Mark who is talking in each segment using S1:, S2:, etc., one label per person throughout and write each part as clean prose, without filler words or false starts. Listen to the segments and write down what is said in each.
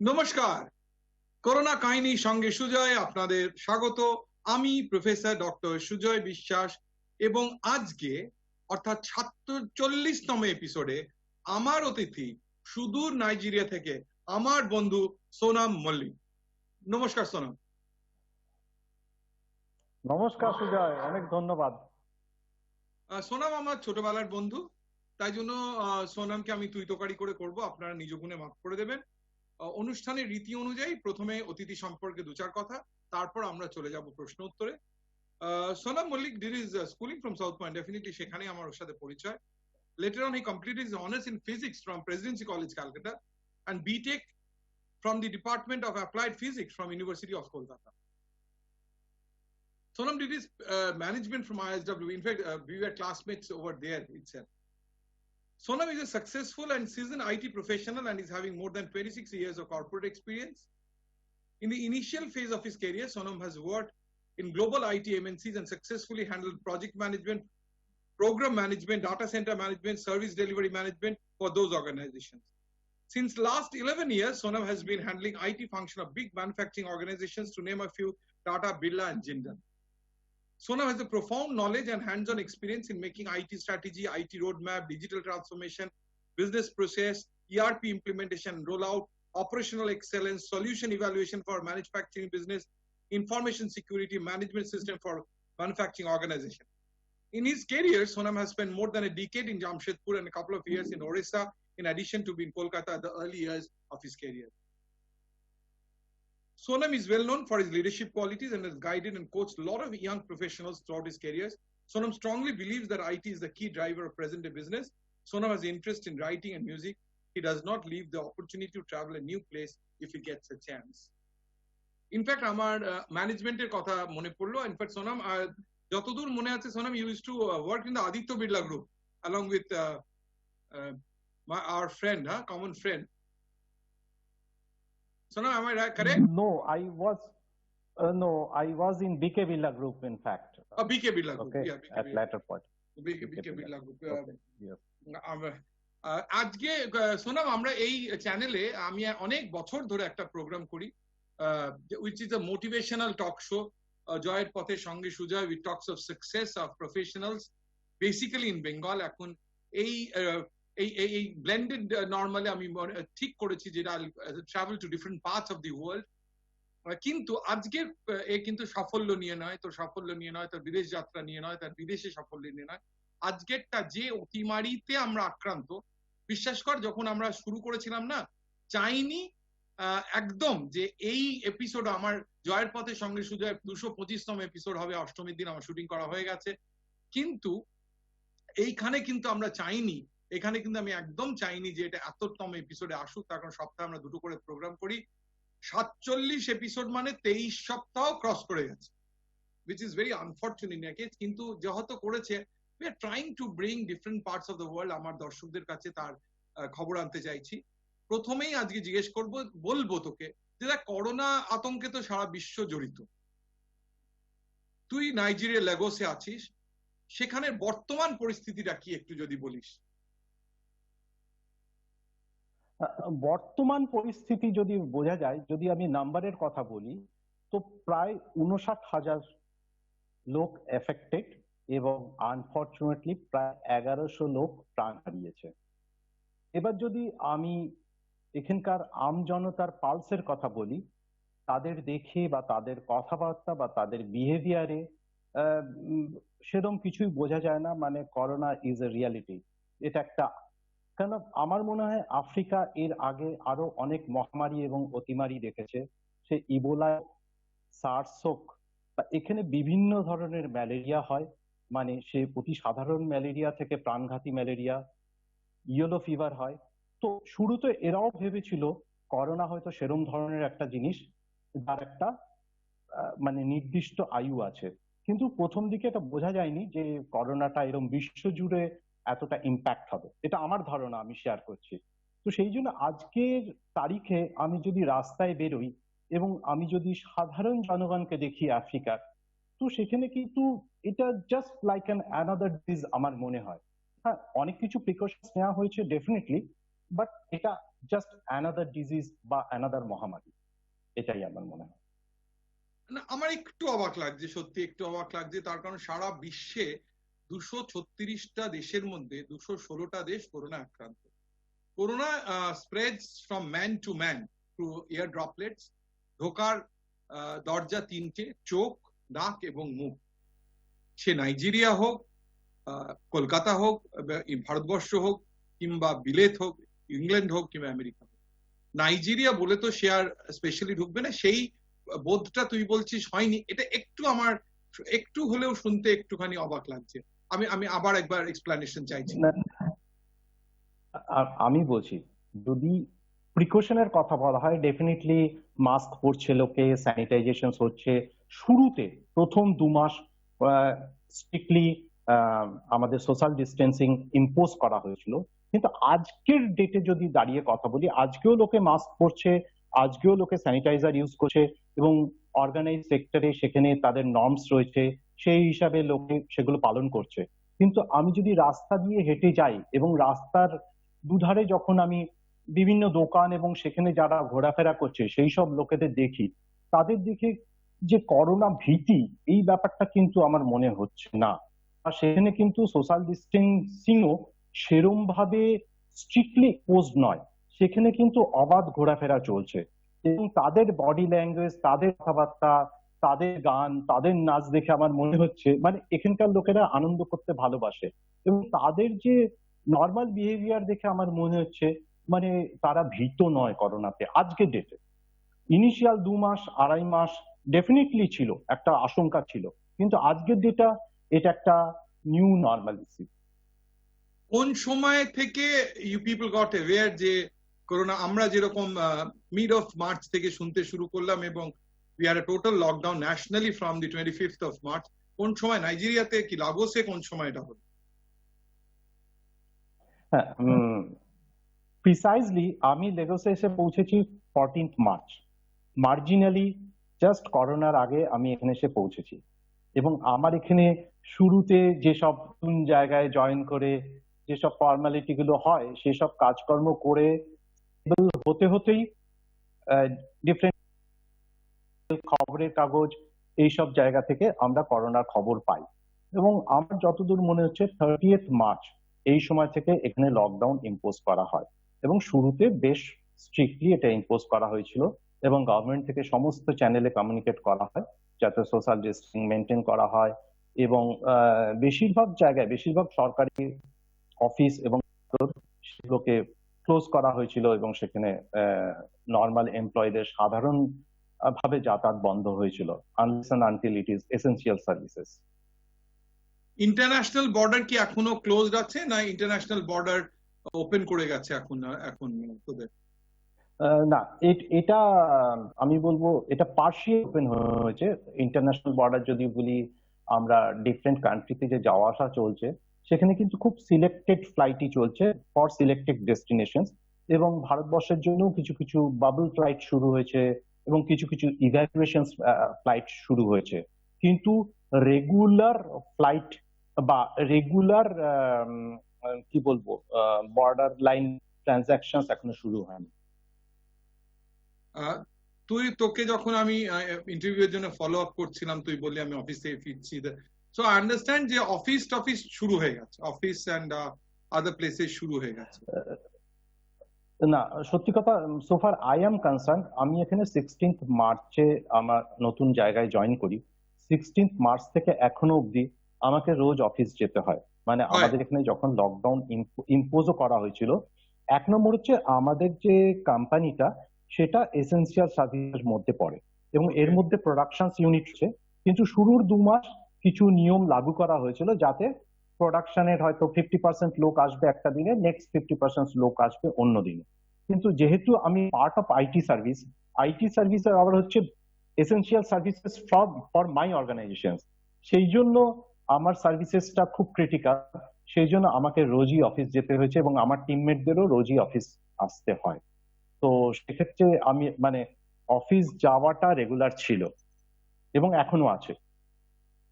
S1: নমস্কার। করোনা কাহিনী সঙ্গে সুজয় আপনাদের স্বাগত। আমি প্রফেসর ডক্টর সুজয় বিশ্বাস এবং আজকে অর্থাৎ ৪৭তম এপিসোডে আমার অতিথি সুদূর নাইজেরিয়া থেকে আমার বন্ধু সোনাম মল্লিক। নমস্কার সোনাম।
S2: নমস্কার সুজয়, অনেক ধন্যবাদ।
S1: সোনাম আমার ছোটবেলার বন্ধু, তাই জন্য সোনামকে আমি তুই তোকারি করে করব, আপনারা নিজ গুণে মাফ করে দেবেন। অনুষ্ঠানের রীতি অনুযায়ী প্রথমে অতিথি সম্পর্কে দু চার কথা, তারপর আমরা চলে যাব প্রশ্ন উত্তরে। Sonam Mallick did his schooling from South Point, definitely সেখানে আমার ওর সাথে পরিচয়। Later on he completed his honors in physics from Presidency College Calcutta and BTech from the Department of Applied Physics from University of Kolkata. Sonam did his management from ISW. In fact, we were classmates over there itself. Sonam is a successful and seasoned IT professional and is having more than 26 years of corporate experience. In the initial phase of his career, Sonam has worked in global IT MNCs and successfully handled project management, program management, data center management, service delivery management for those organizations. Since last 11 years, Sonam has been handling IT function of big manufacturing organizations, to name a few: Tata, Birla, and Jindal. Sonam has a profound knowledge and hands-on experience in making IT strategy, IT roadmap, digital transformation, business process, ERP implementation and rollout, operational excellence, solution evaluation for manufacturing business, information security management system for manufacturing organization. In his career, Sonam has spent more than a decade in Jamshedpur and a couple of years in Orissa, in addition to being in Kolkata at the early years of his career. Sonam is well known for his leadership qualities and has guided and coached a lot of young professionals throughout his careers. Sonam strongly believes that IT is the key driver of present-day business. Sonam has interest in writing and music. He does not leave the opportunity to travel a new place if he gets a chance. In fact, আমার ম্যানেজমেন্টের কথা মনে পড়লো। In fact, Sonam, যতদূর মনে আছে, Sonam used to work in the Aditya Birla Group along with our friend, common friend. Sonam, am I correct?
S2: No, I was in BK Birla Group, in fact.
S1: BK Birla Group,
S2: okay,
S1: yeah.
S2: At latter point.
S1: BK Birla Group.
S2: Okay, yes.
S1: আজকে সোনাম, আমরা এই চ্যানেলে আমি অনেক বছর ধরে একটা programme করি, which is a motivational talk show, জয়ের পথের সঙ্গে Sujoy. We talks of success of professionals basically in Bengal. এখন এই ব্লেন্ডেড নরমালি আমি ঠিক করেছি যেটা travel to different parts of the world. কিন্তু আজকে এ কিন্তু সাফল্য নিয়ে নয়, তোর সাফল্য নিয়ে নয়, তোর বিদেশ যাত্রা নিয়ে নয়, তার বিদেশে সাফল্য নিয়ে নয়। আজকেরটা যে অতিমারিতে আমরা আক্রান্ত, বিশ্বাস কর, যখন আমরা শুরু করেছিলাম না, চাইনি একদম যে এই এপিসোড আমার জয়ের পথের সঙ্গে সুজয় 225তম এপিসোড হবে, অষ্টমীর দিন আমার শুটিং করা হয়ে গেছে। কিন্তু এইখানে কিন্তু আমরা চাইনি, এখানে কিন্তু আমি একদম চাইনি যে এটা এততম এপিসোডে আসুক। তার কারণ সপ্তাহে আমরা দুটো করে প্রোগ্রাম করি। 47 এপিসোড মানে 23 সপ্তাহ ক্রস করে গেছে, which is very unfortunate in a case. কিন্তু যেহেতু করেছে, we are trying to bring different parts of the world আমার দর্শকদের কাছে তার খবর আনতে চাইছি। প্রথমেই আজকে জিজ্ঞেস বলবো তোকে যে করোনা আতঙ্কে তো সারা বিশ্ব জড়িত। তুই নাইজেরিয়া লেগোসে আছিস, সেখানে বর্তমান পরিস্থিতিটা কি একটু যদি বলিস।
S2: বর্তমান পরিস্থিতি যদি বোঝা যায়, যদি আমি নাম্বারের কথা বলি, তো প্রায় 59,000 লোক এফেক্টেড এবং আনফরচুনেটলি প্রায় 1100 লোক প্রাণ হারিয়েছে। এবার যদি আমি এখানকার আমজনতার পালসের কথা বলি, তাদের দেখে বা তাদের কথাবার্তা বা তাদের বিহেভিয়ারে সেরকম কিছুই বোঝা যায় না, মানে করোনা ইজ এ রিয়ালিটি। এটা একটা, কেন আমার মনে হয় আফ্রিকা এর আগে আরো অনেক মহামারী এবং অতিমারি দেখেছে, সে ইবোলা, সার্স হোক, এখানে বিভিন্ন ধরনের ম্যালেরিয়া হয়, মানে সে অতি সাধারণ ম্যালেরিয়া থেকে প্রাণঘাতী ম্যালেরিয়া, ইয়েলো ফিভার হয়। তো শুরুতে এরাও ভেবেছিল করোনা হয়তো সেরম ধরনের একটা জিনিস যার একটা মানে নির্দিষ্ট আয়ু আছে, কিন্তু প্রথম দিকে এটা বোঝা যায়নি যে করোনাটা এরকম বিশ্বজুড়ে এতটা ইম্প্যাক্ট হবে। এটা আমার ধারণা, আমি শেয়ার করছি। তো সেই জন্য আজকের তারিখে আমি যদি রাস্তায় বেরোই এবং আমি যদি সাধারণ জনগণকে দেখি আফ্রিকার, তো সেখানে কিন্তু এটা just like an another disease আমার মনে হয়। হ্যাঁ, অনেক কিছু প্রিকশনস নেওয়া হয়েছে ডেফিনেটলি, বাট এটা জাস্ট অ্যানাদার ডিজিজ বা অ্যানাদার মহামারী, এটাই আমার মনে হয়।
S1: না, আমার একটু অবাক লাগছে, সত্যি একটু অবাক লাগছে, তার কারণ সারা বিশ্বে 236টা দেশের মধ্যে 216টা দেশ করোনা আক্রান্ত। Corona spreads from man to man through air droplets. ঢোকার দরজা তিনটে, চোখ, নাক এবং মুখ। সে নাইজেরিয়া হোক, কলকাতা হোক, ভারতবর্ষ হোক, কিংবা বিলেত হোক, ইংল্যান্ড হোক, কিংবা আমেরিকা হোক, নাইজেরিয়া বলে তো সে আর স্পেশালি ঢুকবে না, সেই বোধটা তুই বলছিস হয়নি। এটা একটু আমার একটু হলেও শুনতে একটুখানি অবাক লাগছে। আমি আবার একবার এক্সপ্লানেশন চাইছি।
S2: আমি বলছি, যদি প্রিকশনের কথা বলা হয়, ডেফিনেটলি মাস্ক পরছে লোকে, স্যানিটাইজেশন হচ্ছে। শুরুতে প্রথম 2 মাস স্ট্রিক্টলি আমাদের সোশ্যাল ডিস্টেন্সিং ইম্পোজ করা হয়েছিল, কিন্তু আজকের ডেটে যদি দাঁড়িয়ে কথা বলি, আজকেও লোকে মাস্ক পরছে, আজকেও লোকে স্যানিটাইজার ইউজ করছে, এবং অর্গানাইজ সেক্টরে সেখানে তাদের নর্মস রয়েছে, সেই হিসাবে লোকে সেগুলো পালন করছে। কিন্তু আমি যদি রাস্তা দিয়ে হেঁটে যাই এবং রাস্তার দুধারে যখন আমি বিভিন্ন দোকান এবং সেখানে যারা ঘোরাফেরা করছে সেই সব লোকেদের দেখি, তাদের দেখে যে করোনা ভীতি, এই ব্যাপারটা কিন্তু আমার মনে হচ্ছে না। আর সেখানে কিন্তু সোশ্যাল ডিস্টেন্সিংও সেরম ভাবে স্ট্রিক্টলি পোজ নয়, সেখানে কিন্তু অবাধ ঘোরাফেরা চলছে, এবং তাদের বডি ল্যাঙ্গুয়েজ, তাদের কথাবার্তা, তাদের গান, তাদের নাচ দেখে আমার মনে হচ্ছে মানে এখানকার লোকেরা আনন্দ করতে ভালোবাসে, এবং তাদের যে নর্মাল বিহেভিয়ার দেখে আমার মনে হচ্ছে মানে তারা ভীত নয় করোনাতে আজকের ডেটে। ইনিশিয়াল 2 মাস 2.5 মাস ডেফিনেটলি ছিল, একটা আশঙ্কা ছিল, কিন্তু আজকের ডেটা এটা একটা নিউ নর্মালিসি।
S1: কোন সময় থেকে ইউ পিপল গট অ্যাওয়্যার যে করোনা, আমরা যেরকম মিড অফ মার্চ থেকে শুনতে শুরু করলাম এবং we are A total lockdown nationally from the 25th of March, কোন সময় নাইজেরিয়াতে কি লাগোসে কোন সময় এটা হলো?
S2: হ্যাঁ, প্রিসাইজলি আমি লেগোসে এসে পৌঁছেছি 14th মার্চ। মার্জিনালি জাস্ট করোনার আগে আমি এখানে এসে পৌঁছেছি, এবং আমার এখানে শুরুতে যেসব জায়গায় জয়েন করে যেসব ফর্মালিটি গুলো হয় সেসব কাজকর্ম করে হতে হতেই ডিফারেন্ট খবরের কাগজ এইসব জায়গা থেকে আমরা করোনার খবর পাই, এবং আমার যতদূর মনে হচ্ছে 30th মার্চ এই সময় থেকে এখানে লকডাউন ইম্পোজ করা হয়, এবং শুরুতে বেশ স্ট্রিক্টলি এটা ইম্পোজ করা হয়েছিল, এবং গভর্নমেন্ট থেকে সমস্ত চ্যানেলে কমিউনিকেট করা হয় যাতে সোশ্যাল ডিস্টেন্সিং মেনটেন করা হয়, এবং বেশিরভাগ জায়গায় বেশিরভাগ সরকারি অফিস এবং সেগুলোকে ক্লোজ করা হয়েছিল, এবং সেখানে নর্মাল এমপ্লয়ীদের সাধারণ ভাবে যাতায়াত বন্ধ হয়েছিল, unless and until it is essential services.
S1: International border কি এখনো ক্লোজড আছে, না ইন্টারন্যাশনাল বর্ডার ওপেন করে গেছে এখন তোদের?
S2: না, এটা আমি বলবো এটা পার্শিয়াল ওপেন হয়েছে। ইন্টারন্যাশনাল বর্ডার যদি বলি, আমরা ডিফারেন্ট কান্ট্রিতে যে যাওয়া আসা চলছে সেখানে কিন্তু খুব সিলেক্টেড ফ্লাইটই চলছে ফর সিলেক্টেড ডেস্টিনেশন, এবং ভারতবর্ষের জন্য কিছু কিছু বাবল ফ্লাইট শুরু হয়েছে এবং কিছু কিছু ইভ্যাকুয়েশন ফ্লাইট শুরু হয়েছে, কিন্তু রেগুলার ফ্লাইট বা রেগুলার কি বলবো বর্ডার লাইন ট্রানজাকশন এখনো শুরু হয়নি।
S1: তোকে যখন আমি ইন্টারভিউর জন্য ফলো আপ করছিলাম, তুই বললি আমি অফিসে ফিরছি, সো আই আন্ডারস্ট্যান্ড যে অফিস শুরু হয়ে গেছে, অফিস এন্ড আদার প্লেসেস শুরু হয়ে গেছে।
S2: না, সত্যি কথা, সোফার আই এম কনসার্ন, আমি এখানে 16th মার্চে আমার নতুন জায়গায় জয়েন করি। 16th মার্চ থেকে এখনো অব্দি আমাকে রোজ অফিস যেতে হয়। মানে আমাদের এখানে যখন লকডাউন ইম্পোজও করা হয়েছিল, 1 নম্বর হচ্ছে আমাদের যে কোম্পানিটা সেটা এসেনশিয়াল সার্ভিসের মধ্যে পড়ে, এবং এর মধ্যে প্রোডাকশন ইউনিট আছে, কিন্তু শুরুর 2 মাস কিছু নিয়ম লাগু করা হয়েছিল যাতে প্রোডাকশনের হয়তো 50% লোক আসবে একটা দিনে, নেক্সট 50% লোক আসবে অন্য দিনে। কিন্তু যেহেতু আমি পার্ট অফ আইটি সার্ভিসের আবার হচ্ছে essential services for my organisation, সেই জন্য আমার সার্ভিসেসটা খুব ক্রিটিক্যাল, সেই জন্য আমাকে রোজই অফিস যেতে হয়েছে এবং আমার টিমমেটদেরও রোজই অফিস আসতে হয়। তো সেক্ষেত্রে আমি মানে অফিস যাওয়াটা রেগুলার ছিল এবং এখনো আছে।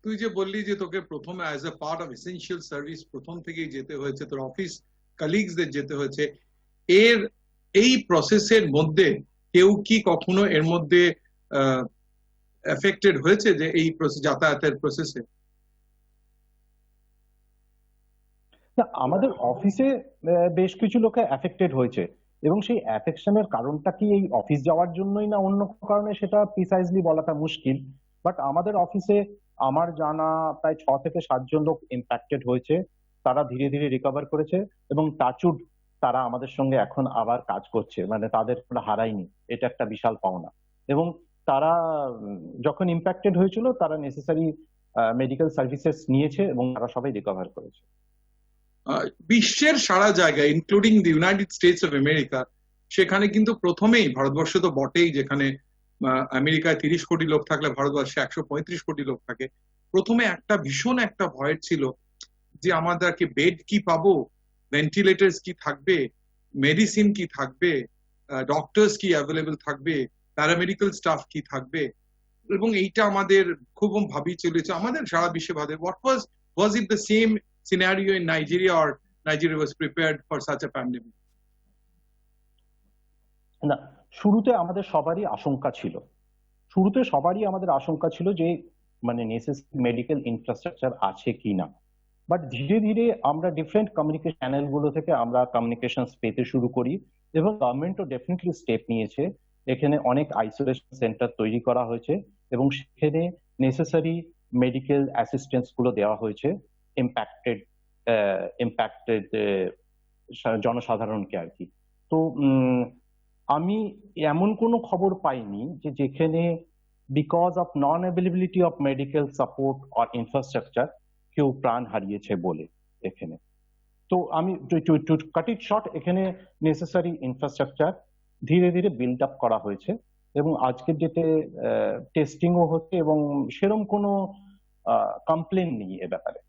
S1: তুই যে বললি যে তোকে প্রথম as a part of essential service প্রথম থেকেই যেতে হয়েছে, তোর অফিস কলিগসদের যেতে হয়েছে, এর এই প্রসেসের মধ্যে কেউ কি কখনো এর মধ্যে এফেক্টেড হয়েছে, যে এই যাতায়াতের প্রসেসে?
S2: আমাদের অফিসে বেশ কিছু লোকে এফেক্টেড হয়েছে, এবং সেই অ্যাফেকশনের কারণটা কি এই অফিস যাওয়ার জন্যই না অন্য কারণে সেটা প্রিসাইজলি বলাটা মুশকিল। বাট আমাদের অফিসে আমার জানা প্রায় 6 থেকে 7 জন লোক ইম্প্যাক্টেড হয়েছে। তারা ধীরে ধীরে রিকভার করেছে এবং টাচউড তারা আমাদের সঙ্গে এখন আবার কাজ করছে, মানে তাদের আমরা হারাইনি, এটা একটা বিশাল পাওনা। এবং তারা যখন ইম্প্যাক্টেড হয়েছিল তারা নেসেসারি মেডিকেল সার্ভিসেস নিয়েছে এবং তারা সবাই রিকভার করেছে।
S1: বিশ্বের সারা জায়গায় including the United states of America, সেখানে কিন্তু প্রথমেই, ভারতবর্ষে তো বটেই, যেখানে আমেরিকায় 30 কোটি লোক থাকলে ভারতবর্ষে 135 কোটি লোক থাকে, প্রথমে একটা ভীষণ একটা ভয় ছিল যে আমাদেরকে বেড কি পাবো, ভেন্টিলেটরস কি থাকবে, মেডিসিন কি থাকবে, ডক্টরস কি অ্যাভেলেবল থাকবে, প্যারামেডিক্যাল স্টাফ কি থাকবে। এবং এইটা আমাদের খুব ভাবি চলেছে, আমাদের সারা বিশ্বে ভাবে what was it the same scenario in Nigeria, or Nigeria was prepared for such a pandemic?
S2: না, শুরুতে আমাদের সবারই আশঙ্কা ছিল যে মানে নেসেসারি মেডিকেল ইনফ্রাস্ট্রাকচার আছে কিনা। বাট ধীরে ধীরে আমরা ডিফারেন্ট কমিউনিকেশন চ্যানেল গুলো থেকে আমরা কমিউনিকেশন পেতে শুরু করি, এবং গভর্নমেন্টও ডেফিনেটলি স্টেপ নিয়েছে। এখানে অনেক আইসোলেশন সেন্টার তৈরি করা হয়েছে এবং সেখানে নেসেসারি মেডিকেল অ্যাসিস্ট্যান্স গুলো দেওয়া হয়েছে ইম্প্যাক্টেড জনসাধারণকে আর কি। তো আমি এমন কোনো খবর পাইনি যে যেখানে because of non availability of medical support or infrastructure কেউ প্রাণ হারিয়েছে বলে এখানে। তো আমি টু কাট ইট শর্ট, এখানে নেসেসারি ইনফ্রাস্ট্রাকচার ধীরে ধীরে বিল্ড আপ করা হয়েছে এবং আজকের ডেটে টেস্টিংও হচ্ছে এবং সেরকম কোনো কমপ্লেন নেই এ ব্যাপারে।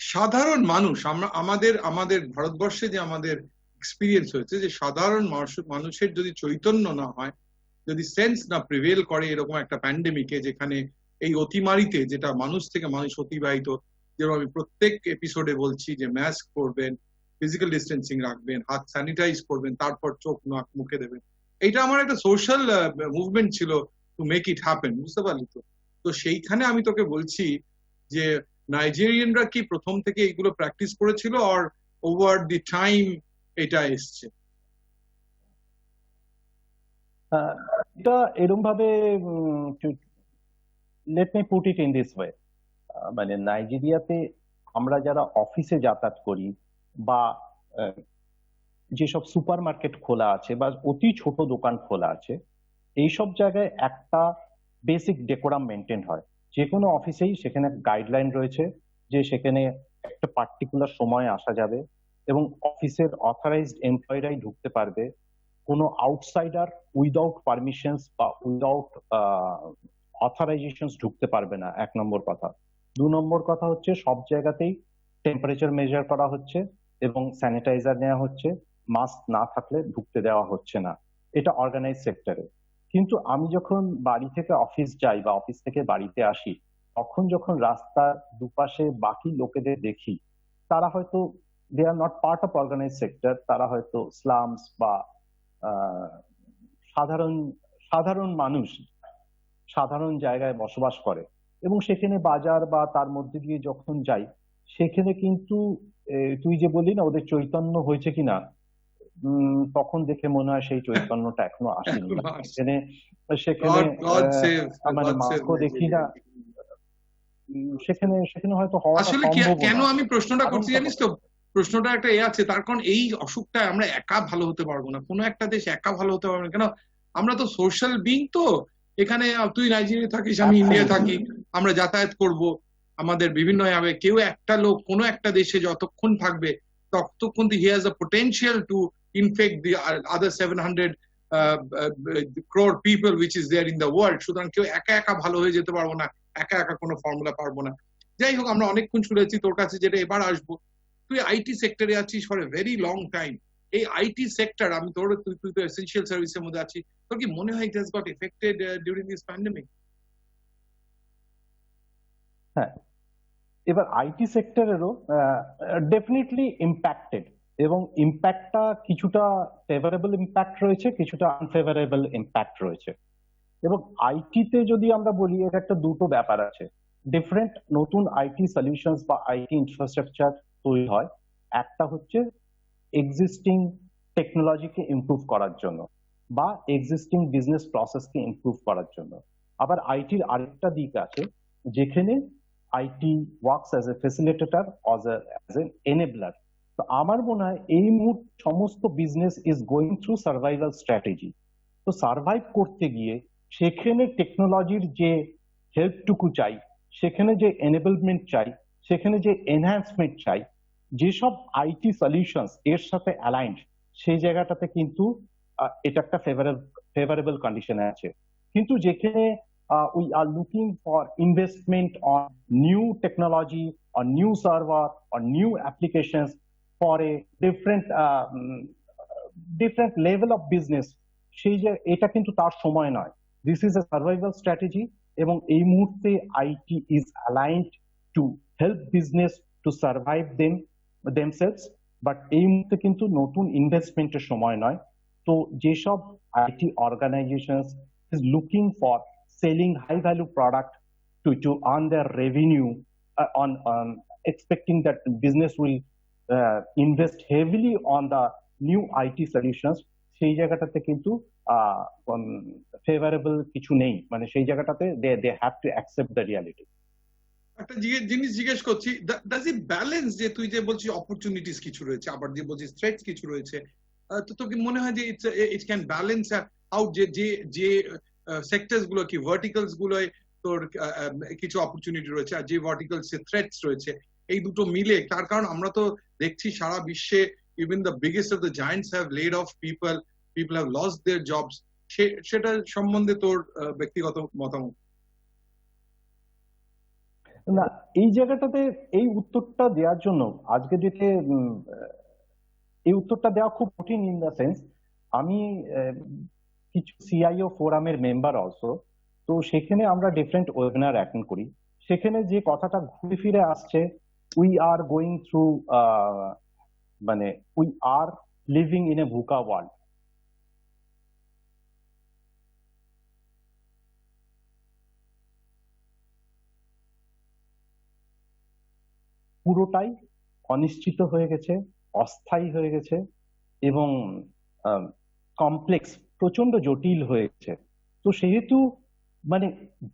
S1: সাধারণ মানুষ, আমাদের ভারতবর্ষে যে আমাদের এক্সপিরিয়েন্স হয়েছে, যে সাধারণ মানুষের যদি চৈতন্য না হয়, যদি সেন্স না প্রিভেল করে এরকম একটা প্যান্ডেমিকে, যেখানে এই অতিমারিতে যেটা মানুষ থেকে মানুষ অতিবাহিত, যেরকম আমি প্রত্যেক এপিসোডে বলছি যে মাস্ক পরবেন, ফিজিক্যাল ডিস্টেন্সিং রাখবেন, হাত স্যানিটাইজ করবেন, তারপর চোখ নাক মুখে দেবেন, এইটা আমার একটা সোশ্যাল মুভমেন্ট ছিল টু মেক ইট হ্যাপেন, বুঝতে পারলি তো? তো সেইখানে আমি তোকে বলছি যে নাইজেরিয়ানরা কি প্রথম থেকে এইগুলো প্র্যাকটিস করেছিল, আর ওভার দি টাইম এটা এসছে?
S2: এটা এরকম ভাবে, let me put it in this way, মানে নাইজেরিয়াতে আমরা যারা অফিসে যাতায়াত করি বা যেসব সুপার মার্কেট খোলা আছে বা অতি ছোট দোকান খোলা আছে, এইসব জায়গায় একটা বেসিক ডেকোরাম মেনটেন হয়। যে কোনো অফিসেই সেখানে গাইডলাইন রয়েছে যে সেখানে একটা পার্টিকুলার সময়ে আসা যাবে এবং অফিসের অথরাইজড এমপ্লয়িরাই ঢুকতে পারবে। কোনো আউটসাইডার উইদাউট পারমিশনস বা উইদাউট অথরাইজেশন ঢুকতে পারবে না, 1 নম্বর কথা। 2 নম্বর কথা হচ্ছে সব জায়গাতেই টেম্পারেচার মেজার করা হচ্ছে এবং স্যানিটাইজার নেওয়া হচ্ছে, মাস্ক না থাকলে ঢুকতে দেওয়া হচ্ছে না। এটা অর্গানাইজ সেক্টরে। কিন্তু আমি যখন বাড়ি থেকে অফিস যাই বা অফিস থেকে বাড়িতে আসি, তখন যখন রাস্তার দুপাশে বাকি লোকেদের দেখি, তারা হয়তো they are not part of organise sector, তারা হয়তো স্লামস বা সাধারণ মানুষ সাধারণ জায়গায় বসবাস করে। এবং সেখানে বাজার বা তার মধ্যে দিয়ে যখন যাই, সেখানে কিন্তু তুই যে বললি না ওদের চৈতন্য হয়েছে কিনা, তখন দেখে মনে হয় সেই চৈতন্যটা এখনো আসেনি। সেখানে মানে মাস্কও দেখি না, সেখানে হয়তো হওয়া
S1: আসলে কেন আমি প্রশ্নটা করছি জানিস তো? প্রশ্নটা একটা আছে, তার কারণ এই অসুখটা আমরা একা ভালো হতে পারবো না, কোনো একটা দেশ একা ভালো হতে পারবে না। কেন? আমরা তো সোশ্যাল বিং, তো এখানে তুই নাইজেরিয়া থাকিস, আমি ইন্ডিয়া থাকি, আমরা যাতায়াত করব, আমাদের বিভিন্ন হবে, কেউ একটা লোক কোনো একটা দেশে যতক্ষণ থাকবে ততক্ষণ he has a potential to infect the other 700 crore people which is there in the world. সুতরাং কেউ একা একা ভালো হয়ে যেতে পারবো না, একা একা কোনো ফর্মুলা পারবো না। যাই হোক, আমরা অনেকক্ষণ শুনেছি তোর কাছে, যেটা এবার আসবো, তুই আইটি সেক্টরে আছিস for a very long time. এই আইটি সেক্টর, আমি তুই তো এসেনশিয়াল সার্ভিসের মধ্যে আছিস, তোর কি মনে হয় it has got affected during this pandemic?
S2: হ্যাঁ, এবার আইটি সেক্টরেরও ডেফিনেটলি ইম্প্যাক্টেড। এবং ইম্প্যাক্টটা কিছুটা ফেভারেবল ইম্প্যাক্ট রয়েছে, কিছুটা আনফেভারেবল ইম্প্যাক্ট রয়েছে। এবং আইটিতে যদি আমরা বলি, এর একটা দুটো ব্যাপার আছে। ডিফারেন্ট নতুন আইটি সলিউশনস বা আইটি ইনফ্রাস্ট্রাকচার তৈরি হয়। একটা হচ্ছে এক্সিস্টিং টেকনোলজিকে ইমপ্রুভ করার জন্য বা এক্সিস্টিং বিজনেস প্রসেসকে ইমপ্রুভ করার জন্য। আবার আইটির আরেকটা দিক আছে যেখানে IT works as a facilitator, as an enabler. তো আমার মনে হয় এই মুহূর্তে সমস্ত business is going through survival strategy. তো সার্ভাইভ করতে গিয়ে সেখানে টেকনোলজির যে হেল্পটুকু চাই, সেখানে যে এনেবলমেন্ট চাই, সেখানে যে এনহ্যান্সমেন্ট চাই, যেসব আইটি সলিউশনস এর সাথে অ্যালাইন্ড, সেই জায়গাটাতে কিন্তু এটা একটা ফেভারেবল কন্ডিশনে আছে। কিন্তু যেখানে we are looking for investment on new technology, on new server, on new applications for a different level of business, সেই যে এটা কিন্তু তার সময় নয়। This is a survival strategy, এবং এই মুহূর্তে IT is aligned to help business to survive themselves, but এই মুহূর্তে কিন্তু নতুন ইনভেস্টমেন্টের সময় নয়। তো যেসব IT organisations is looking for selling high value product to earn their revenue, on expecting that business will invest heavily on the new IT solutions, সেই জায়গাটাতে কিন্তু ফেভারেবল কিছু নেই। মানে সেই জায়গাটাতে they have to accept the reality.
S1: একটা জিনিস জিজ্ঞেস করছি, ডাজ ইট ব্যালেন্স, যে তুই যে বলছিস অপরচুনিটিস কিছু রয়েছে, আবার যে বলছিস থ্রেটস কিছু রয়েছে, তো তোকে মনে হয় যে ইট ক্যান ব্যালেন্স আউট, যে যে যে সেক্টরস গুলো কি ভার্টিক্যালস গুলোয় তোর কিছু অপরচুনিটি রয়েছে, আর যে ভার্টিক্যালস এ থ্রেটস রয়েছে, এই দুটো মিলে? তার কারণ আমরা তো দেখছি সারা বিশ্বে even the biggest of the giants have lead of people have lost their jobs. সেটা সম্বন্ধে তোর ব্যক্তিগত মতামত?
S2: না, এই জায়গাটাতে এই উত্তরটা দেওয়ার জন্য আজকে যেতে এই উত্তরটা দেওয়া খুব কঠিন, ইন দ্য সেন্স আমি কিছু সিআইও ফোরামের মেম্বার অলসো, তো সেখানে আমরা ডিফারেন্ট ওয়েবিনার অ্যাটেন্ড করি। সেখানে যে কথাটা ঘুরে ফিরে আসছে, উই আর গোয়িং থ্রু, মানে we are living in a VUCA world. পুরোটাই অনিশ্চিত হয়ে গেছে, অস্থায়ী হয়ে গেছে, এবং কমপ্লেক্স, প্রচন্ড জটিল হয়েছে। তো সেহেতু মানে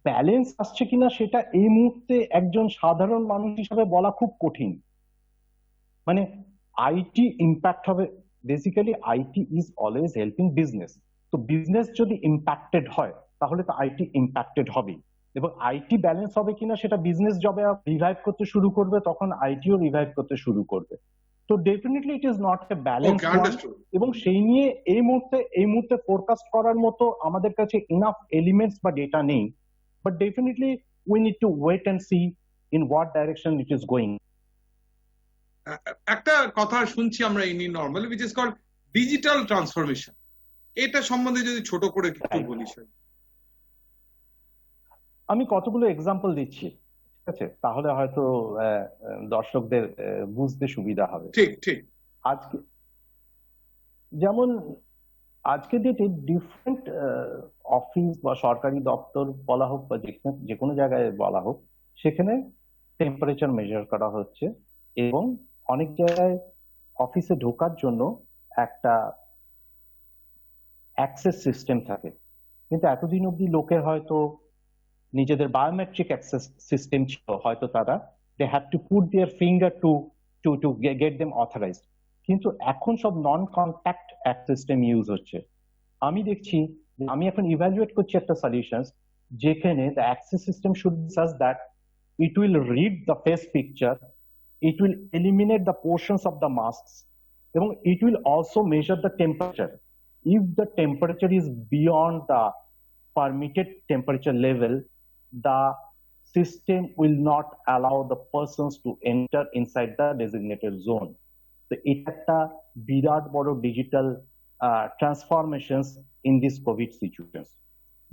S2: ব্যালেন্স আসছে কিনা সেটা এই মুহূর্তে একজন সাধারণ মানুষ হিসাবে বলা খুব কঠিন। মানে আইটি ইম্প্যাক্ট হবে, basically IT is always helping business. তো বিজনেস যদি ইম্প্যাক্টেড হয় তাহলে তো আইটি ইম্প্যাক্টেড হবেই, এবং আইটি ব্যালেন্স হবে কিনা সেটা বিজনেস যবে রিভাইভ করতে শুরু করবে তখন আইটিও রিভাইভ করতে শুরু করবে। তো definitely it is not a balance, এবং সেই নিয়ে এই মুহূর্তে ফোরকাস্ট করার মতো আমাদের কাছে ইনাফ এলিমেন্টস বা ডেটা নেই। But definitely we need to wait and see in what direction it is going.
S1: একটা কথা শুনছি আমরা in normal, which is called digital transformation. এটা সম্বন্ধে যদি ছোট করে একটু বলিস।
S2: আমি কতগুলো এক্সাম্পল দিচ্ছি, ঠিক আছে? তাহলে হয়তো দর্শকদের বুঝতে সুবিধা হবে।
S1: ঠিক ঠিক।
S2: আজকে যেমন আজকে ডেটে ডিফারেন্ট অফিস বা সরকারি দপ্তর বলা হোক বা যে কোনো জায়গায় বলা হোক, সেখানে টেম্পারেচার মেজার করা হচ্ছে, এবং অনেক জায়গায় অফিসে ঢোকার জন্য একটা অ্যাক্সেস সিস্টেম থাকে, কিন্তু এতদিন অব্দি লোকের হয়তো নিজেদের বায়োমেট্রিক অ্যাক্সেস সিস্টেম ছিল, হয়তো তারা they have to put their finger to get them authorised. কিন্তু এখন সব নন কন্ট্যাক্ট সিস্টেম ইউজ হচ্ছে। আমি দেখছি, আমি এখন ইভ্যালুয়েট করছি একটা সলিউশন যেখানে the access system should be such that it will read the face picture, it will eliminate the portions of the masks, এবং it will also measure the temperature. If the temperature is beyond the permitted temperature level, the system will not allow the persons to enter inside the designated zone. So এটা একটা বিরাট বড় digital transformations in this COVID situation.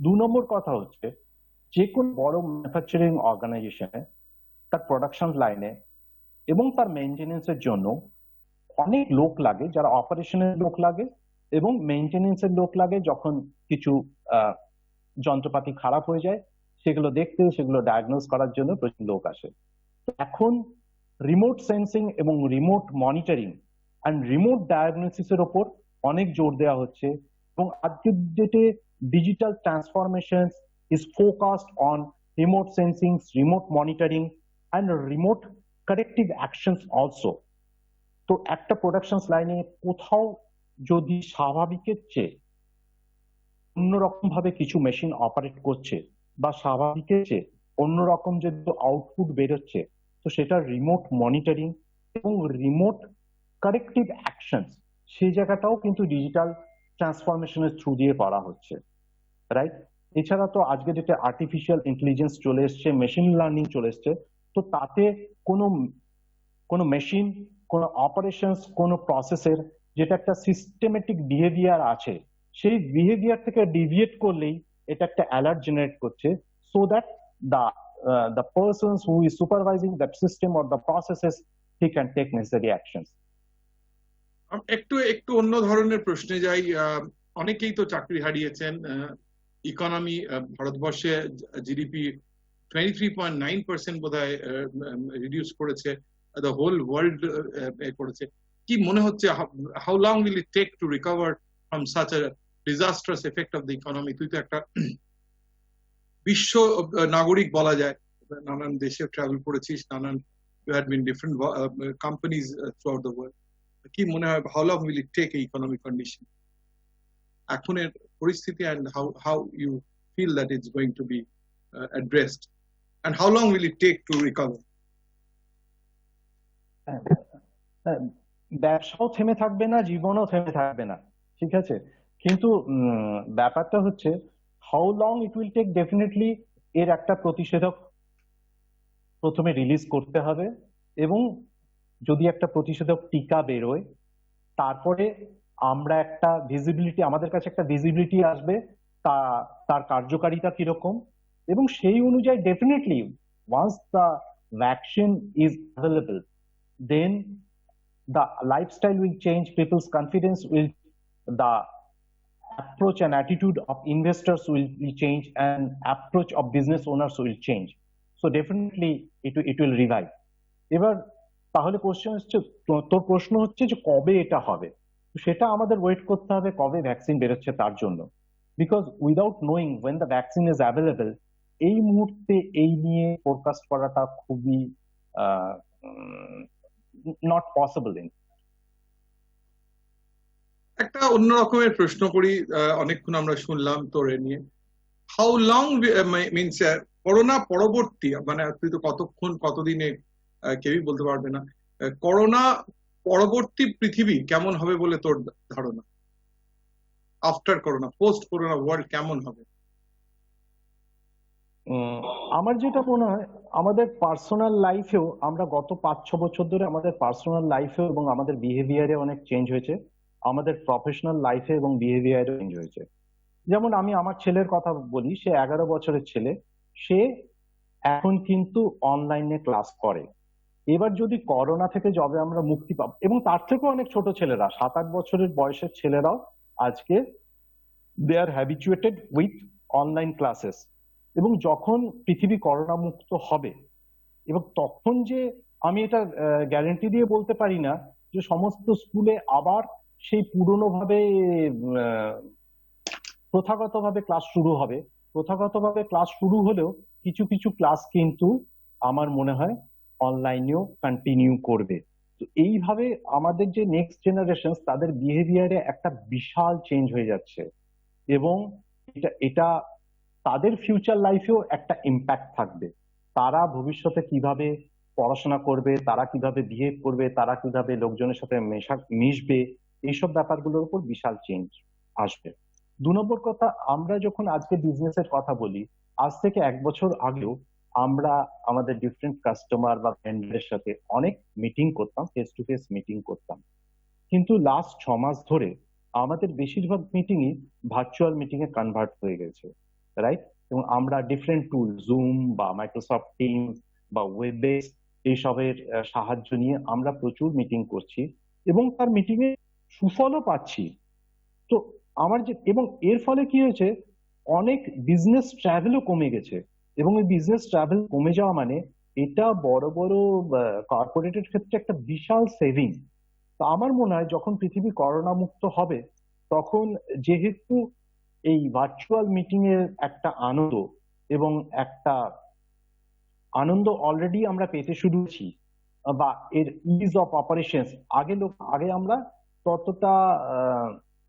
S2: 2 নম্বর কথা হচ্ছে, যে কোন বড় ম্যানুফ্যাকচারিং অর্গানাইজেশনে তার প্রোডাকশন লাইনে এবং তার মেইনটেনেন্সের জন্য অনেক লোক লাগে, যারা অপারেশনের লোক লাগে এবং মেইনটেনেন্সের লোক লাগে, যখন কিছু যন্ত্রপাতি খারাপ হয়ে যায় সেগুলো দেখতে, সেগুলো ডায়াগনোজ করার জন্য প্রচুর লোক আসে। তো এখন রিমোট সেন্সিং এবং রিমোট মনিটরিং অ্যান্ড রিমোট ডায়াগনোসিসের ওপর অনেক জোর দেওয়া হচ্ছে, এবং আজকের ডেটে digital transformation is focused on remote sensing, remote monitoring and remote corrective actions also. তো একটা প্রোডাকশন লাইনে কোথাও যদি স্বাভাবিকের চেয়ে অন্যরকম ভাবে কিছু মেশিন অপারেট করছে বা স্বাভাবিকের চেয়ে অন্যরকম যদি আউটপুট বেরোচ্ছে, তো সেটা রিমোট মনিটরিং এবং রিমোট কারেক্টিভ অ্যাকশন সেই জায়গাটাও কিন্তু ডিজিটাল ট্রান্সফরমেশনের থ্রু দিয়ে করা হচ্ছে, রাইট? এছাড়া তো আজকে যেটা আর্টিফিশিয়াল ইন্টেলিজেন্স চলে এসছে, মেশিন লার্নিং চলে এসছে, তো তাতে কোনো মেশিন, কোনো অপারেশনস, কোনো প্রসেসের যেটা একটা সিস্টেমেটিক বিহেভিয়ার আছে, সেই বিহেভিয়ার থেকে ডিভিয়েট করলেই এটা একটা অ্যালার্ট জেনারেট করছে, so that the persons who is supervising that system or the processes, he can take necessary actions.
S1: একটু অন্য ধরনের প্রশ্নে যাই। অনেকেই তো চাকরি হারিয়েছেন। ইকোনমি ভারতবর্ষে জিডিপি 23.9% বোধহয় রিডিউস করেছে, দ্য হোল ওয়ার্ল্ড করেছে। কি মনে হচ্ছে, how long will it take to recover from such a disastrous effect of the economy? তুই তো একটা বিশ্ব নাগরিক বলা যায়, নানান দেশে ট্রাভেল করেছিস, নানান you had been different companies throughout the world. কি মনে হয়, how long will it take a economic condition এখনের পরিস্থিতি, and how you feel that it's going to be addressed, and how long will it take to recover?
S2: ব্যবসাও থেমে থাকবে না, জীবনও থেমে থাকবে না, ঠিক আছে, কিন্তু ব্যাপারটা হচ্ছে how long it will take. Definitely এর একটা প্রতিষেধক প্রথমে রিলিজ করতে হবে, এবং যদি একটা প্রতিষেধক টিকা বেরোয়, তারপরে আমরা একটা ভিজিবিলিটি, আমাদের কাছে একটা ভিজিবিলিটি আসবে তার কার্যকারিতা কিরকম, এবং সেই অনুযায়ী definitely once the vaccine is available, then the lifestyle will change, people's confidence will, the approach and attitude of investors will change, and approach of business owners will change. So definitely it will revive. এবার তাহলে question হচ্ছে, তোর প্রশ্ন হচ্ছে যে কবে এটা হবে, সেটা আমাদের ওয়েট করতে হবে কবে ভ্যাকসিন বেরোচ্ছে তার জন্য, because without knowing when the vaccine is available, এই মুহূর্তে এই নিয়ে ফোরকাস্ট করাটা খুবই not possible in.
S1: একটা অন্য রকমের প্রশ্ন করি, অনেকক্ষণ আমরা শুনলাম তোর নিয়ে। হাউ লং মিনস করোনা পরবর্তী, মানে তুই তো কতক্ষণ কতদিনে কেউই বলতে পারবে না, করোনা পরবর্তী পৃথিবী কেমন হবে বলে তোর ধারণা? After corona, post corona world কেমন হবে?
S2: আমার যেটা মনে হয়, আমাদের পার্সোনাল লাইফেও, আমরা গত 5-6 বছর ধরে আমাদের পার্সোনাল লাইফেও এবং আমাদের বিহেভিয়ারে অনেক চেঞ্জ হয়েছে, আমাদের প্রফেশনাল লাইফে এবং বিহেভিয়ারে চেঞ্জ হয়েছে। যেমন আমি আমার ছেলের কথা বলি, সে 11 বছরের ছেলে, সে এখন কিন্তু অনলাইনে ক্লাস করে। এবার যদি করোনা থেকে যবে আমরা মুক্তি পাবো, এবং তার থেকেও অনেক ছোট ছেলেরা, 7-8 বছরের বয়সের ছেলেরাও আজকে দে আর হ্যাবিচুয়েটেড উইথ অনলাইন ক্লাসেস, এবং যখন পৃথিবী করোনা মুক্ত হবে, এবং তখন যে আমি এটা গ্যারেন্টি দিয়ে বলতে পারি না যে সমস্ত স্কুলে আবার সেই পুরনো ভাবে প্রথাগতভাবে ক্লাস শুরু হবে। প্রথাগতভাবে ক্লাস শুরু হলেও কিছু কিছু ক্লাস কিন্তু আমার মনে হয় অনলাইনেও কন্টিনিউ করবে। তো এইভাবে আমাদের যে নেক্সট জেনারেশন, তাদের বিহেভিয়ারে একটা বিশাল চেঞ্জ হয়ে যাচ্ছে, এবং এটা তাদের ফিউচার লাইফেও একটা ইম্প্যাক্ট থাকবে। তারা ভবিষ্যতে কিভাবে পড়াশোনা করবে, তারা কিভাবে বিহেভ করবে, তারা কিভাবে লোকজনের সাথে মিশবে, এইসব ব্যাপারগুলোর উপর বিশাল চেঞ্জ আসবে। 2 নম্বর কথা, আমরা যখন আজকে বিজনেসের কথা বলি, আজ থেকে 1 বছর আগেও আমরা আমাদের ডিফারেন্ট কাস্টমার বা ভেন্ডারের সাথে অনেক মিটিং করতাম, ফেস টু ফেস মিটিং করতাম, কিন্তু লাস্ট 6 মাস ধরে আমাদের বেশিরভাগ মিটিংই ভার্চুয়াল মিটিং এ কনভার্ট হয়ে গেছে, রাইট? এবং আমরা ডিফারেন্ট টুল, জুম বা মাইক্রোসফট টিমস বা ওয়েববেস, এইসবের সাহায্য নিয়ে আমরা প্রচুর মিটিং করছি, এবং তার মিটিং এ সুফলও পাচ্ছি। তো আমার যে, এবং এর ফলে কি হয়েছে, অনেক বিজনেস ট্রাভেলও কমে গেছে, এবং এই বিজনেস ট্রাভেল কমে যাওয়া মানে এটা বড় বড় কর্পোরেটের ক্ষেত্রে একটা বিশাল সেভিং। তো আমার মনে হয় যখন পৃথিবী করোনা মুক্ত হবে, তখন যেহেতু এই ভার্চুয়াল মিটিং এর একটা আনন্দ এবং একটা আনন্দ অলরেডি আমরা পেতে শুরু করেছি, বা এর ইজ অফ অপারেশন, আগে আমরা ততটা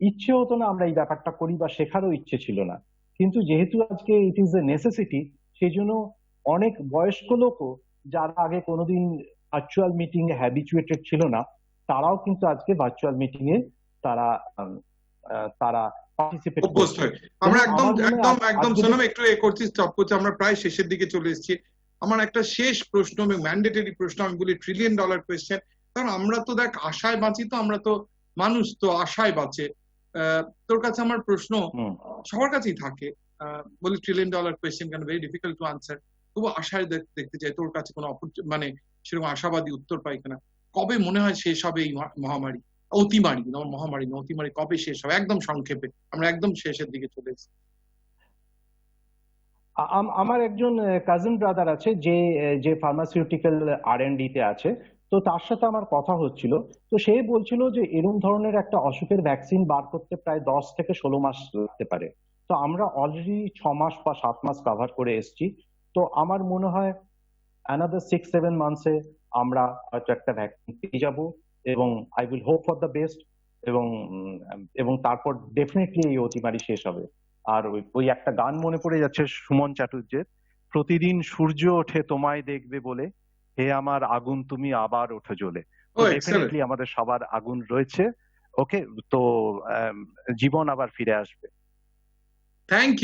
S2: ইচ্ছে হতো না আমরা এই ব্যাপারটা করি, বা শেখারও ইচ্ছে ছিল না। কিন্তু যেহেতু আজকে ইট ইজ এ নেসেসিটি, সেই জন্য অনেক বয়স্ক লোকও যারা আগে কোনোদিন ভার্চুয়াল মিটিং এ হ্যাবিচুয়েটেড ছিল না, তারাও কিন্তু আজকে ভার্চুয়াল মিটিং এ তারা তারা পার্টিসিপেট করছে।
S1: আমরা একদম সোনাম একটু করছি, স্টপ করছি, আমরা প্রায় শেষের দিকে চলে এসেছি। আমার একটা শেষ প্রশ্ন, ম্যান্ডেটরি প্রশ্ন, আমি বলি $1 ট্রিলিয়ন কোয়েশ্চেন, কারণ আমরা তো দেখ আশায় বাঁচি, তো আমরা তো মানুষ তো আশায় বাঁচে। তোর কাছে আমার প্রশ্ন সবার কাছেই থাকে, বলি $1 ট্রিলিয়ন কোয়েশ্চেন কেন, ভেরি ডিফিকাল্ট টু আনসার, তবু আশায় দেখতে চাই তোর কাছে কোনো মানে সেরকম আশাবাদী উত্তর পাই কিনা। কবে মনে হয় শেষ হবে এই মহামারী, মহামারী না অতিমারী, কবে শেষ হবে? একদম সংক্ষেপে, আমরা একদম শেষের দিকে চলে এসেছি।
S2: আমার একজন কাজিন ব্রাদার আছে যে ফার্মাসিউটিক্যাল R&D তে আছে, তো তার সাথে আমার কথা হচ্ছিল। তো সে বলছিল যে এরকম ধরনের একটা অসুখের ভ্যাকসিন বার করতে প্রায় 10 থেকে 16 মাস লাগতে পারে। তো আমরা অলরেডি 6 মাস বা 7 মাস কভার করে এসেছি। তো আমার মনে হয় অ্যানাদার 6-7 মান্থসে আমরা হয়তো একটা ভ্যাকসিন পেয়ে যাব, এবং I will hope for the best, এবং তারপর ডেফিনেটলি এই অতিমারি শেষ হবে। আর ওই একটা গান মনে পড়ে যাচ্ছে সুমন চাটুর্যের, প্রতিদিন সূর্য ওঠে তোমায় দেখবে বলে, হে আমার আগুন তুমি আবার ওঠো জ্বলে। ডেফিনেটলি আমাদের সবার আগুন রয়েছে। ওকে, তো জীবন আবার ফিরে আসবে।
S1: Thank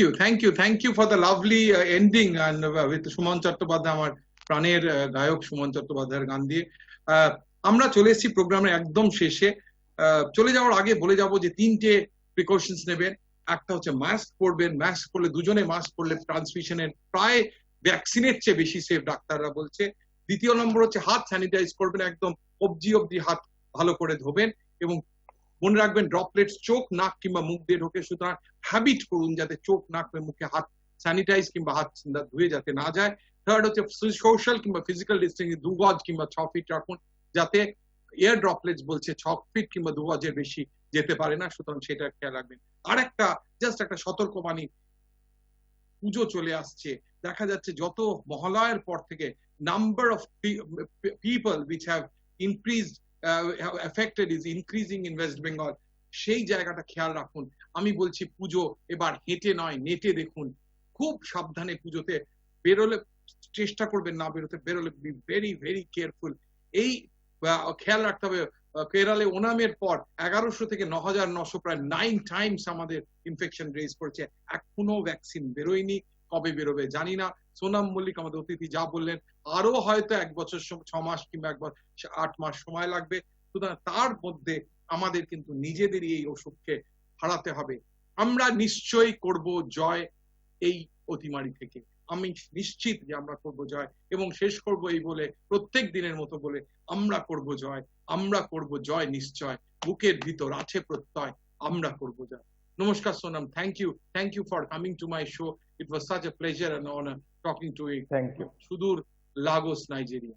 S1: you for the lovely ending with Suman Chattopadhyay, আমার প্রাণের গায়ক সুমন চট্টোপাধ্যায়ের গান দিয়ে। আমরা চলে এসেছি প্রোগ্রামের একদম শেষে। চলে যাওয়ার আগে বলে যাব যে 3টে প্রিকশনস নেবেন। একটা হচ্ছে মাস্ক পরবেন, মাস্ক পরলে, দুজনে মাস্ক পরলে ট্রান্সমিশনের প্রায় ভ্যাকসিনের চেয়ে বেশি সেফ ডাক্তাররা বলছে। দ্বিতীয় নম্বর হচ্ছে হাত স্যানিটাইজ করবেন, একদম অবধি হাত ভালো করে ধোবেন, এবং মনে রাখবেন ড্রপলেটস চোখ, নাক কিংবা মুখ দিয়ে ঢোকে, সুতরাং হ্যাবিট করুন যাতে চোখ, নাক, মুখে হাত স্যানিটাইজ কিংবা হাত ধুয়ে যাতে না যায়। থার্ড হচ্ছে সোশ্যাল কিংবা ফিজিক্যাল ডিস্টেন্স 2 গজ কিংবা 6 ফিট রাখুন, যাতে এয়ার ড্রপলেটস বলছে 6 ফিট কিংবা 2 গজের বেশি যেতে পারে না, সুতরাং সেটা খেয়াল রাখবেন। আর একটা জাস্ট একটা সতর্কবাণী, পুজো চলে আসছে, দেখা যাচ্ছে যত মহালয়ের পর থেকে number of people which have increased affected is increasing in West Bengal, সেই জায়গাটা খেয়াল রাখুন। আমি বলছি পুজো এবার হেঁটে নয় নেটে দেখুন, খুব সাবধানে পুজোতে বেরোলে চেষ্টা করবেন না বেরোতে, বেরোলে বি ভেরি ভেরি কেয়ারফুল। এই খেয়াল রাখতে হবে, কেরালে ওনামের পর 1100 থেকে 9900 প্রায় 9 টাইমস আমাদের ইনফেকশন রেজ করেছে, এখনো ভ্যাকসিন বেরোয়নি, কবে বেরোবে জানি না। সোনাম মল্লিক আমাদের অতিথি যা বললেন, আরো হয়তো 1 বছর 6 মাস কিংবা 8 মাস সময় লাগবে। সুতরাং তার মধ্যে আমাদের কিন্তু নিজেদেরই এই অসুখকে হারাতে হবে। আমরা নিশ্চয়ই করব জয় এই অতিমারি থেকে, আমি নিশ্চিত যে আমরা করব জয়, এবং শেষ করব এই বলে, প্রত্যেক দিনের মতো বলে, আমরা করব জয় নিশ্চয়, বুকের ভিতর আছে প্রত্যয়, আমরা করব জয়। নমস্কার Sonam, thank you for coming to my show. It was such a pleasure and honor talking to you.
S2: Thank you.
S1: সুদূর লাগোস, নাইজেরিয়া।